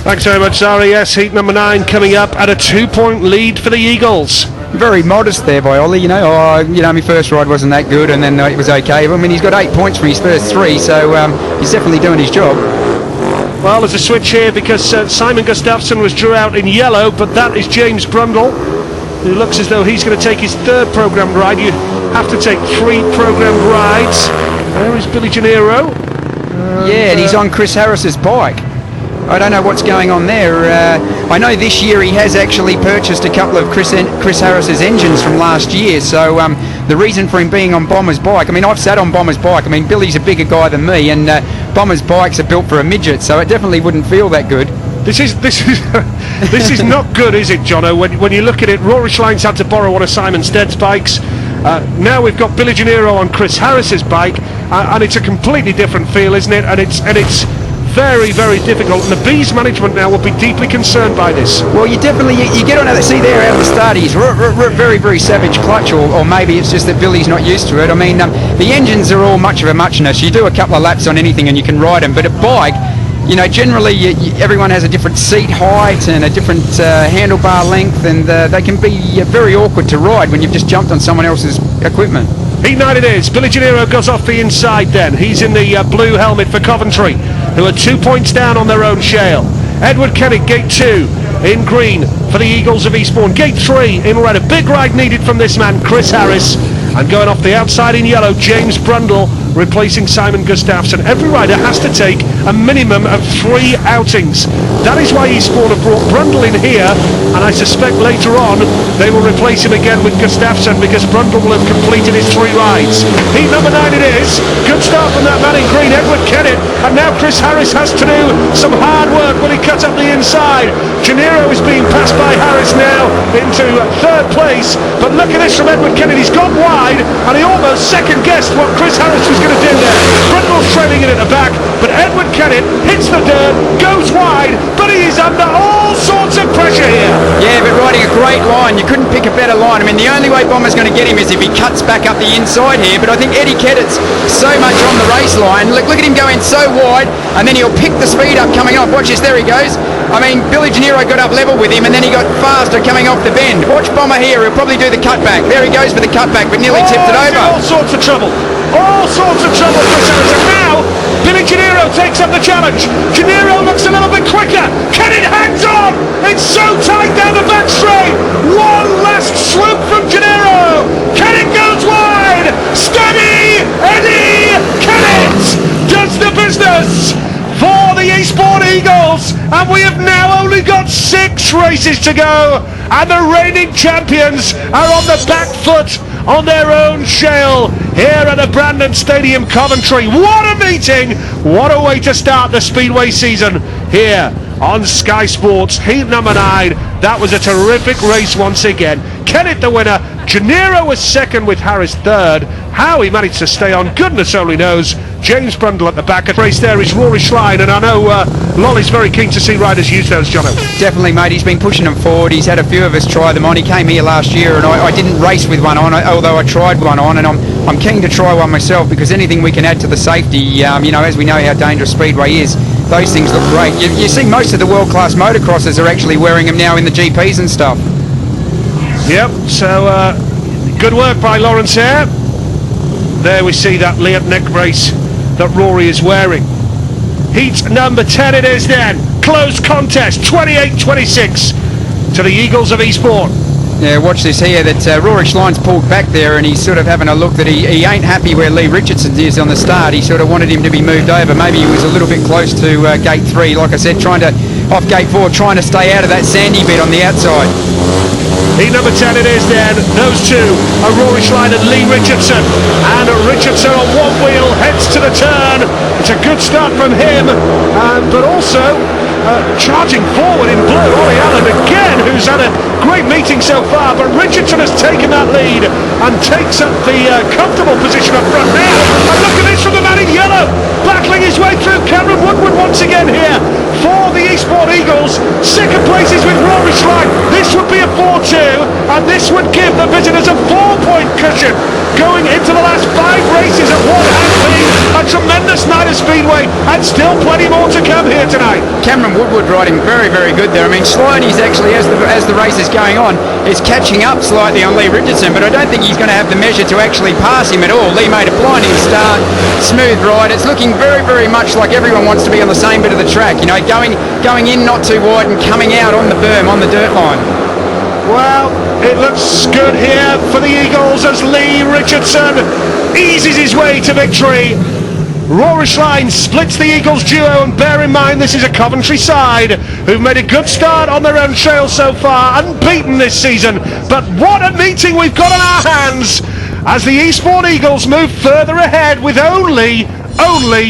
Thanks very much, Zara. Yes, heat number 9 coming up at a 2-point lead for the Eagles. Very modest there by Ollie, my first ride wasn't that good and then it was okay. I mean, he's got 8 points from his first 3, so he's definitely doing his job. Well, there's a switch here because Simon Gustafsson was drew out in yellow, but that is James Brundle, who looks as though he's going to take his 3rd programmed ride. You have to take 3 programmed rides. There is Billy Gennaro. And he's on Chris Harris's bike. I don't know what's going on there. I know this year he has actually purchased a couple of Chris Harris's engines from last year, so the reason for him being on Bomber's bike, I mean, I've sat on Bomber's bike. I mean, Billy's a bigger guy than me, and Bomber's bikes are built for a midget, so it definitely wouldn't feel that good. This is not good, is it, Jono? When you look at it, Rory Schline's had to borrow one of Simon Stead's bikes. Now we've got Billy Gennaro on Chris Harris's bike, and it's a completely different feel, isn't it? And it's very, very difficult, and the Bees management now will be deeply concerned by this. Well, you definitely, you get on that, see there out of the start, he's very, very savage clutch, or maybe it's just that Billy's not used to it. I mean, the engines are all much of a muchness. You do a couple of laps on anything and you can ride them, but a bike, generally everyone has a different seat height and a different handlebar length, and they can be very awkward to ride when you've just jumped on someone else's equipment. Heat 9 it is. Billy Gennaro goes off the inside then. He's in the blue helmet for Coventry, who are 2 points down on their own shale. Edward Kennick, gate 2 in green for the Eagles of Eastbourne. Gate 3 in red. A big ride needed from this man, Chris Harris. And going off the outside in yellow, James Brundle replacing Simon Gustafsson. Every rider has to take a minimum of 3 outings. That is why Eastbourne have brought Brundle in here, and I suspect later on they will replace him again with Gustafsson because Brundle will have completed his 3 rides. Heat number 9 it is. Good start from that man in green, Edward Kennitt, and now Chris Harris has to do some hard work when he cuts up the inside. Gennaro is being passed by Harris now into 3rd place, but look at this from Edward Kennitt. He's gone wide, and he almost second-guessed what Chris Harris was going to do there. Brundle's trailing it at the back, but Edward Kennitt hits the dirt, goes wide, but he is under all sorts of pressure here. Yeah, but riding a great line. You couldn't pick a better line. I mean, the only way Bomber's going to get him is if he cuts back up the inside here, but I think Eddie Keddit's so much on the race line. Look at him going so wide, and then he'll pick the speed up coming off. Watch this, there he goes. I mean, Billy Gennaro got up level with him, and then he got faster coming off the bend. Watch Bomber here, he'll probably do the cutback. There he goes for the cutback, but nearly tipped it over. All sorts of trouble. All sorts of trouble, Chris Harris. And now, Billy Gennaro takes up the challenge. Gennaro looks a little bit quicker. Kennitt hangs on. It's so tight down the back straight. One last swoop from Gennaro. Kennitt goes wide. Steady Eddie Kennitt does the business for the Eastbourne Eagles, and we have now only got 6 races to go, and the reigning champions are on the back foot on their own shale here at the Brandon Stadium, Coventry. What a meeting! What a way to start the Speedway season here on Sky Sports. Heat number 9. That was a terrific race once again. Kennitt the winner. Gennaro was second with Harris third. How he managed to stay on, goodness only knows. James Brundle at the back. At race there is Rory Schlein, and I know Lolly's very keen to see riders use those, Jono. Definitely, mate. He's been pushing them forward. He's had a few of us try them on. He came here last year, and I didn't race with one on, although I tried one on, and I'm keen to try one myself because anything we can add to the safety, as we know how dangerous Speedway is, those things look great. You see most of the world-class motocrossers are actually wearing them now in the GPs and stuff. Yep, so good work by Lawrence here. There we see that Leant neck brace that Rory is wearing. Heat number 10 it is then. Close contest, 28-26 to the Eagles of Eastbourne. Yeah, watch this here, that Rory Schlein's pulled back there, and he's sort of having a look that he ain't happy where Lee Richardson is on the start. He sort of wanted him to be moved over. Maybe he was a little bit close to gate 3, like I said, off gate 4, trying to stay out of that sandy bit on the outside. Heat number 10 it is then. Those two are Rory Schlein and Lee Richardson. And Richardson on one wheel heads to the turn. It's a good start from him, but also charging forward in blue, Ollie Allen again, who's had a great meeting so far, but Richardson has taken that lead and takes up the comfortable position up front now. And look at this from the man in yellow, battling his way through. Cameron Woodward once again here for the Eastbourne Eagles. Second place is with Rory Schlein. This would be a 4-2, and this would give the visitors a 4-point cushion going into the last 5 races at what has been a tremendous night of Speedway, and still plenty more to come here tonight. Cameron Woodward riding very, very good there. I mean, Slidey's actually, as the race is going on, is catching up slightly on Lee Richardson, but I don't think he's going to have the measure to actually pass him at all. Lee made a blinding start, smooth ride. It's looking very, very much like everyone wants to be on the same bit of the track. You know, going in not too wide and coming out on the berm, on the dirt line. Well, it looks good here for the Eagles as Lee Richardson eases his way to victory. Roarish Line splits the Eagles duo, and bear in mind this is a Coventry side who've made a good start on their own trail so far, unbeaten this season. But what a meeting we've got on our hands as the Eastbourne Eagles move further ahead with only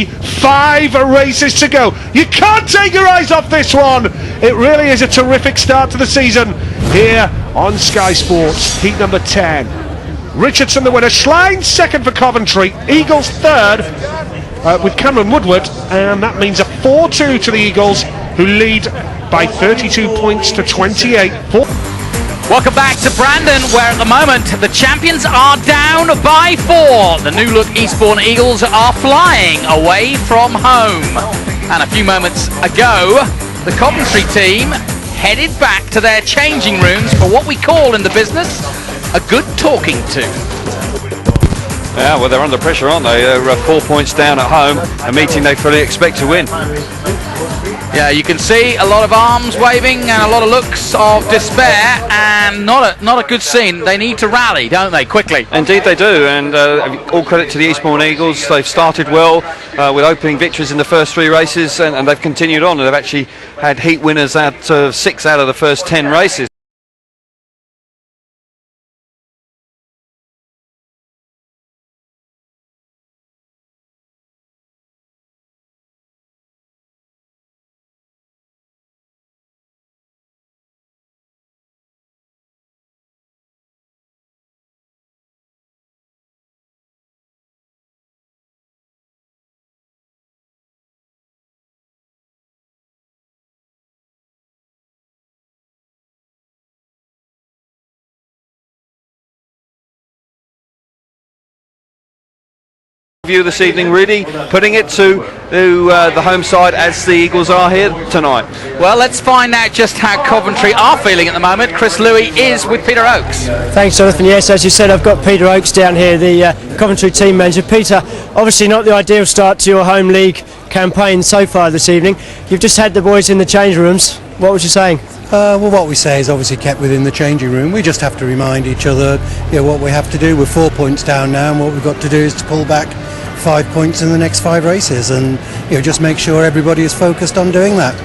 5 races to go. You can't take your eyes off this one. It really is a terrific start to the season here on Sky Sports. Heat number 10. Richardson the winner, Schlein second for Coventry, Eagles third with Cameron Woodward, and that means a 4-2 to the Eagles, who lead by 32 points to 28. Welcome back to Brandon, where at the moment the champions are down by 4. The new look Eastbourne Eagles are flying away from home. And a few moments ago, the Coventry team headed back to their changing rooms for what we call in the business a good talking to. Yeah, well, they're under pressure, aren't they? They're 4 points down at home, a meeting they fully expect to win. Yeah, you can see a lot of arms waving and a lot of looks of despair, and not a good scene. They need to rally, don't they, quickly? Indeed they do, and all credit to the Eastbourne Eagles. They've started well with opening victories in the first 3 races, and they've continued on. They've actually had heat winners out of 6 out of the first 10 races. View this evening, really putting it to the home side as the Eagles are here tonight. Well, let's find out just how Coventry are feeling at the moment. Chris Louis is with Peter Oakes. Thanks, Jonathan. Yes, as you said, I've got Peter Oakes down here, the Coventry team manager. Peter, obviously not the ideal start to your home league campaign so far this evening. You've just had the boys in the change rooms. What was you saying? Well, what we say is obviously kept within the changing room. We just have to remind each other, what we have to do. We're 4 points down now, and what we've got to do is to pull back 5 points in the next 5 races, and just make sure everybody is focused on doing that.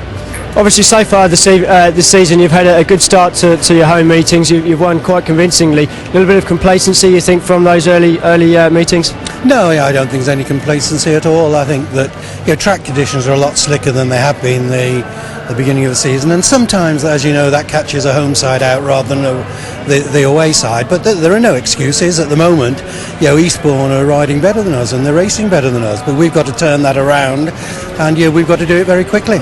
Obviously, so far this season, you've had a good start to your home meetings. You've won quite convincingly. A little bit of complacency, you think, from those early meetings? No, I don't think there's any complacency at all. I think that track conditions are a lot slicker than they have been the beginning of the season, and sometimes, as you know, that catches a home side out rather than the away side. But there are no excuses at the moment. Eastbourne are riding better than us and they're racing better than us, but we've got to turn that around, and we've got to do it very quickly.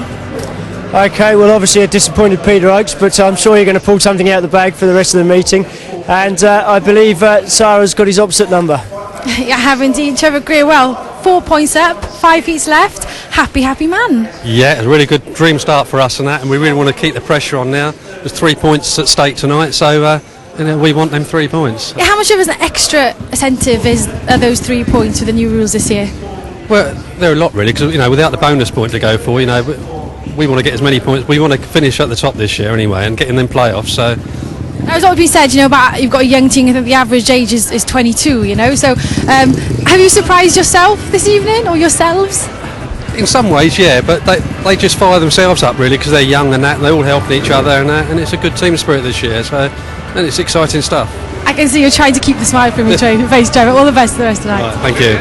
Okay, well, obviously a disappointed Peter Oakes, but I'm sure you're going to pull something out of the bag for the rest of the meeting. And I believe Sarah's got his opposite number. I have indeed, Trevor Greer. Well, 4 points up, 5 heats left. Happy man. Yeah, a really good dream start for us and that, and we really want to keep the pressure on now. There's 3 points at stake tonight, so we want them 3 points. How much of an extra incentive are those 3 points with the new rules this year? Well, they're a lot really, because without the bonus point to go for, we want to get as many points. We want to finish at the top this year anyway, and get in them playoffs. So. As what we said, about you've got a young team. I think the average age is 22. So, have you surprised yourself this evening, or yourselves? In some ways, yeah, but they just fire themselves up really because they're young and that, and they're all helping each other and that, and it's a good team spirit this year. So, and it's exciting stuff. I can see you're trying to keep the smile from your face, Trevor. All the best for the rest of the night. Right, thank you.